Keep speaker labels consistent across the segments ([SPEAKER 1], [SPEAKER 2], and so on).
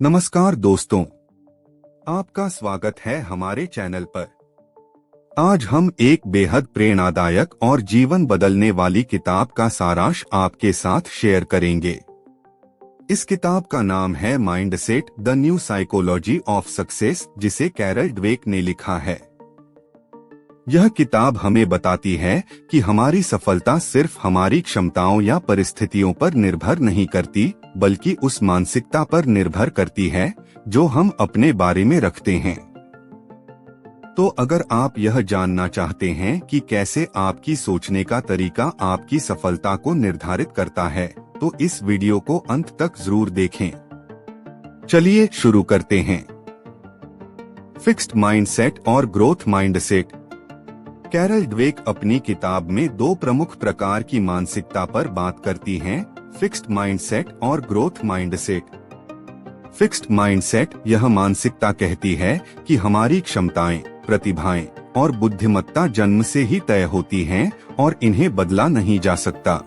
[SPEAKER 1] नमस्कार दोस्तों, आपका स्वागत है हमारे चैनल पर। आज हम एक बेहद प्रेरणादायक और जीवन बदलने वाली किताब का सारांश आपके साथ शेयर करेंगे। इस किताब का नाम है mindset the new psychology of success, जिसे कैरल ड्वेक ने लिखा है। यह किताब हमें बताती है कि हमारी सफलता सिर्फ हमारी क्षमताओं या परिस्थितियों पर निर्भर नहीं करती, बल्कि उस मानसिकता पर निर्भर करती है जो हम अपने बारे में रखते हैं। तो अगर आप यह जानना चाहते हैं कि कैसे आपकी सोचने का तरीका आपकी सफलता को निर्धारित करता है, तो इस वीडियो को अंत तक जरूर देखें। चलिए शुरू करते हैं। फिक्स्ड माइंडसेट और ग्रोथ माइंडसेट। कैरल ड्वेक अपनी किताब में दो प्रमुख प्रकार की मानसिकता पर बात करती हैं, फिक्स्ड माइंडसेट और ग्रोथ माइंडसेट। फिक्स्ड माइंडसेट यह मानसिकता कहती है कि हमारी क्षमताएं, प्रतिभाएं और बुद्धिमत्ता जन्म से ही तय होती हैं और इन्हें बदला नहीं जा सकता।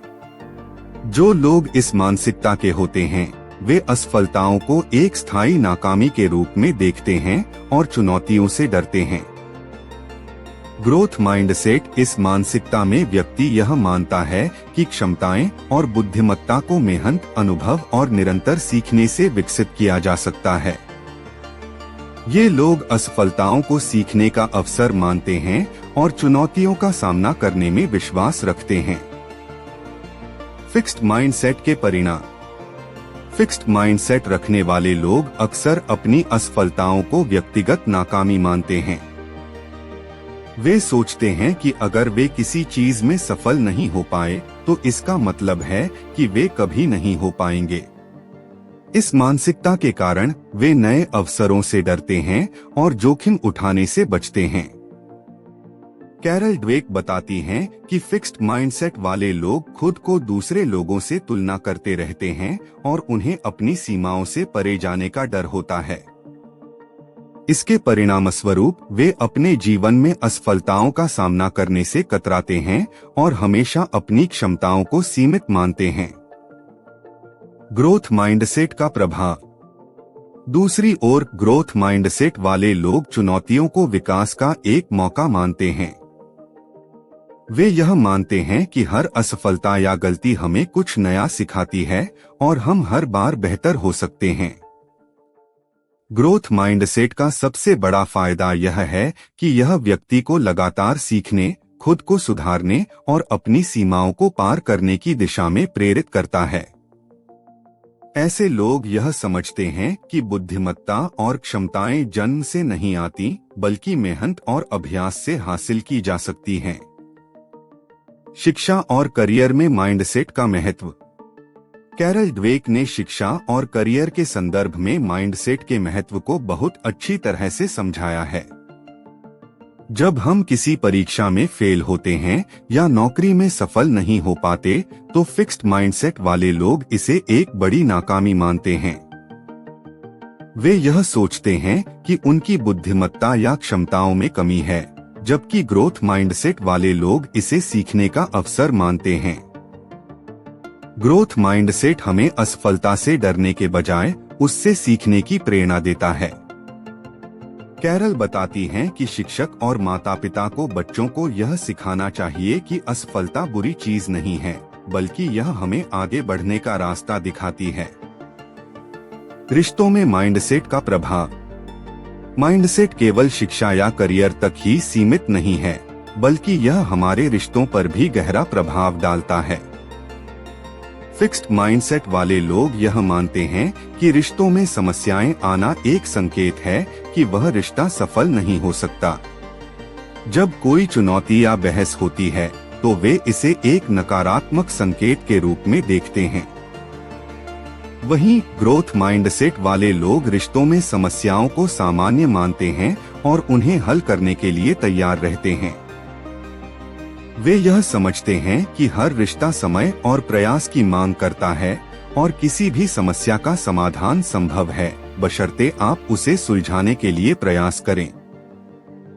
[SPEAKER 1] जो लोग इस मानसिकता के होते हैं, वे असफलताओं को एक स्थायी नाकामी के रूप में देखते हैं और चुनौतियों से डरते हैं। ग्रोथ माइंडसेट इस मानसिकता में व्यक्ति यह मानता है कि क्षमताएं और बुद्धिमत्ता को मेहनत, अनुभव और निरंतर सीखने से विकसित किया जा सकता है। ये लोग असफलताओं को सीखने का अवसर मानते हैं और चुनौतियों का सामना करने में विश्वास रखते हैं। फिक्स्ड माइंडसेट के परिणाम। फिक्स्ड माइंडसेट रखने वाले लोग अक्सर अपनी असफलताओं को व्यक्तिगत नाकामी मानते हैं। वे सोचते हैं कि अगर वे किसी चीज में सफल नहीं हो पाए, तो इसका मतलब है कि वे कभी नहीं हो पाएंगे। इस मानसिकता के कारण वे नए अवसरों से डरते हैं और जोखिम उठाने से बचते हैं। कैरल ड्वेक बताती हैं कि फिक्स्ड माइंडसेट वाले लोग खुद को दूसरे लोगों से तुलना करते रहते हैं और उन्हें अपनी सीमाओं से परे जाने का डर होता है। इसके परिणामस्वरूप वे अपने जीवन में असफलताओं का सामना करने से कतराते हैं और हमेशा अपनी क्षमताओं को सीमित मानते हैं। ग्रोथ माइंडसेट का प्रभाव। दूसरी ओर ग्रोथ माइंडसेट वाले लोग चुनौतियों को विकास का एक मौका मानते हैं। वे यह मानते हैं कि हर असफलता या गलती हमें कुछ नया सिखाती है और हम हर बार बेहतर हो सकते हैं। ग्रोथ माइंडसेट का सबसे बड़ा फायदा यह है कि यह व्यक्ति को लगातार सीखने, खुद को सुधारने और अपनी सीमाओं को पार करने की दिशा में प्रेरित करता है। ऐसे लोग यह समझते हैं कि बुद्धिमत्ता और क्षमताएं जन्म से नहीं आती, बल्कि मेहनत और अभ्यास से हासिल की जा सकती हैं। शिक्षा और करियर में माइंडसेट का महत्व। कैरल ड्वेक ने शिक्षा और करियर के संदर्भ में माइंडसेट के महत्व को बहुत अच्छी तरह से समझाया है। जब हम किसी परीक्षा में फेल होते हैं या नौकरी में सफल नहीं हो पाते, तो फिक्स्ड माइंडसेट वाले लोग इसे एक बड़ी नाकामी मानते हैं। वे यह सोचते हैं कि उनकी बुद्धिमत्ता या क्षमताओं में कमी है, जबकि ग्रोथ माइंडसेट वाले लोग इसे सीखने का अवसर मानते हैं। ग्रोथ माइंडसेट हमें असफलता से डरने के बजाय उससे सीखने की प्रेरणा देता है। कैरल बताती हैं कि शिक्षक और माता-पिता को बच्चों को यह सिखाना चाहिए कि असफलता बुरी चीज नहीं है, बल्कि यह हमें आगे बढ़ने का रास्ता दिखाती है। रिश्तों में माइंडसेट का प्रभाव। माइंडसेट केवल शिक्षा या करियर तक ही सीमित नहीं है, बल्कि यह हमारे रिश्तों पर भी गहरा प्रभाव डालता है। फिक्स्ड माइंडसेट वाले लोग यह मानते हैं कि रिश्तों में समस्याएं आना एक संकेत है कि वह रिश्ता सफल नहीं हो सकता। जब कोई चुनौती या बहस होती है, तो वे इसे एक नकारात्मक संकेत के रूप में देखते हैं। वहीं ग्रोथ माइंडसेट वाले लोग रिश्तों में समस्याओं को सामान्य मानते हैं और उन्हें हल करने के लिए तैयार रहते हैं। वे यह समझते हैं कि हर रिश्ता समय और प्रयास की मांग करता है और किसी भी समस्या का समाधान संभव है, बशर्ते आप उसे सुलझाने के लिए प्रयास करें।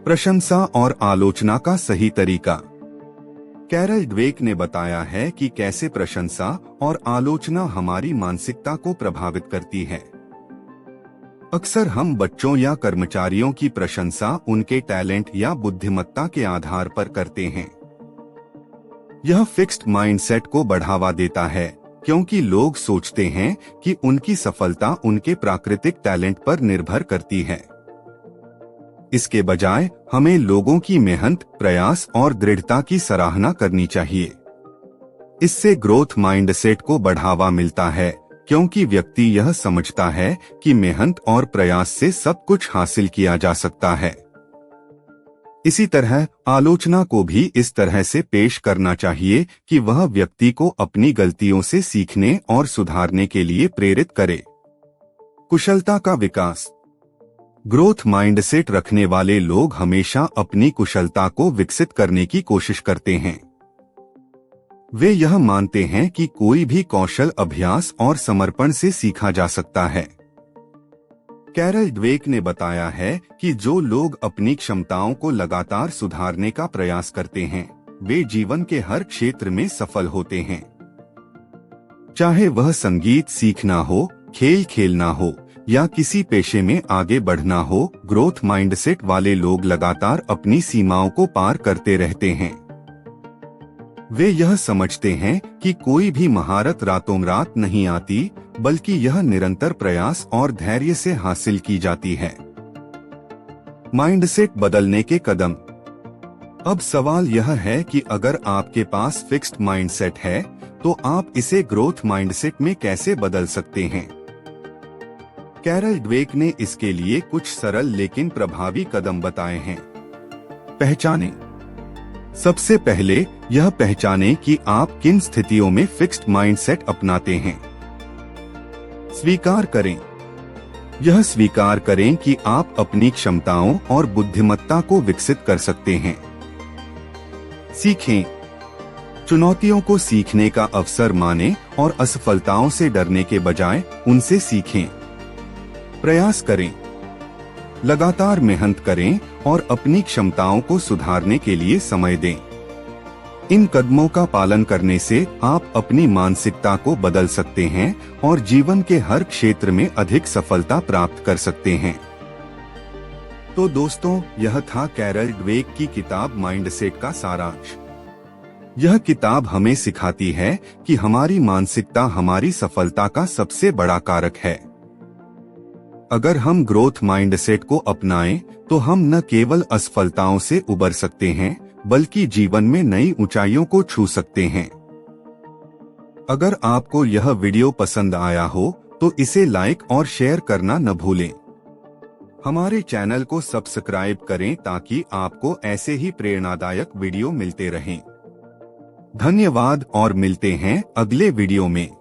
[SPEAKER 1] प्रशंसा और आलोचना का सही तरीका। कैरल ड्वेक ने बताया है कि कैसे प्रशंसा और आलोचना हमारी मानसिकता को प्रभावित करती है। अक्सर हम बच्चों या कर्मचारियों की प्रशंसा उनके टैलेंट या बुद्धिमत्ता के आधार पर करते हैं। यह फिक्स्ड माइंडसेट को बढ़ावा देता है, क्योंकि लोग सोचते हैं कि उनकी सफलता उनके प्राकृतिक टैलेंट पर निर्भर करती है। इसके बजाय हमें लोगों की मेहनत, प्रयास और दृढ़ता की सराहना करनी चाहिए। इससे ग्रोथ माइंडसेट को बढ़ावा मिलता है, क्योंकि व्यक्ति यह समझता है कि मेहनत और प्रयास से सब कुछ हासिल किया जा सकता है। इसी तरह आलोचना को भी इस तरह से पेश करना चाहिए कि वह व्यक्ति को अपनी गलतियों से सीखने और सुधारने के लिए प्रेरित करे। कुशलता का विकास। ग्रोथ माइंडसेट रखने वाले लोग हमेशा अपनी कुशलता को विकसित करने की कोशिश करते हैं। वे यह मानते हैं कि कोई भी कौशल अभ्यास और समर्पण से सीखा जा सकता है। कैरल ड्वेक ने बताया है कि जो लोग अपनी क्षमताओं को लगातार सुधारने का प्रयास करते हैं, वे जीवन के हर क्षेत्र में सफल होते हैं। चाहे वह संगीत सीखना हो, खेल खेलना हो या किसी पेशे में आगे बढ़ना हो, ग्रोथ माइंडसेट वाले लोग लगातार अपनी सीमाओं को पार करते रहते हैं। वे यह समझते हैं कि कोई भी महारत रातों रात नहीं आती, बल्कि यह निरंतर प्रयास और धैर्य से हासिल की जाती है। माइंडसेट बदलने के कदम। अब सवाल यह है कि अगर आपके पास फिक्स्ड माइंडसेट है, तो आप इसे ग्रोथ माइंडसेट में कैसे बदल सकते हैं। कैरल ड्वेक ने इसके लिए कुछ सरल लेकिन प्रभावी कदम बताए हैं। पहचानें। सबसे पहले यह पहचानें कि आप किन स्थितियों में फिक्स्ड माइंडसेट अपनाते हैं। स्वीकार करें। यह स्वीकार करें कि आप अपनी क्षमताओं और बुद्धिमत्ता को विकसित कर सकते हैं। सीखें। चुनौतियों को सीखने का अवसर मानें और असफलताओं से डरने के बजाय उनसे सीखें। प्रयास करें। लगातार मेहनत करें और अपनी क्षमताओं को सुधारने के लिए समय दें। इन कदमों का पालन करने से आप अपनी मानसिकता को बदल सकते हैं और जीवन के हर क्षेत्र में अधिक सफलता प्राप्त कर सकते हैं। तो दोस्तों, यह था कैरल ड्वेक की किताब माइंडसेट का सारांश। यह किताब हमें सिखाती है कि हमारी मानसिकता हमारी सफलता का सबसे बड़ा कारक है। अगर हम ग्रोथ माइंडसेट को अपनाएं, तो हम न केवल असफलताओं से उबर सकते हैं, बल्कि जीवन में नई ऊंचाइयों को छू सकते हैं। अगर आपको यह वीडियो पसंद आया हो, तो इसे लाइक और शेयर करना न भूलें। हमारे चैनल को सब्सक्राइब करें ताकि आपको ऐसे ही प्रेरणादायक वीडियो मिलते रहें। धन्यवाद और मिलते हैं अगले वीडियो में।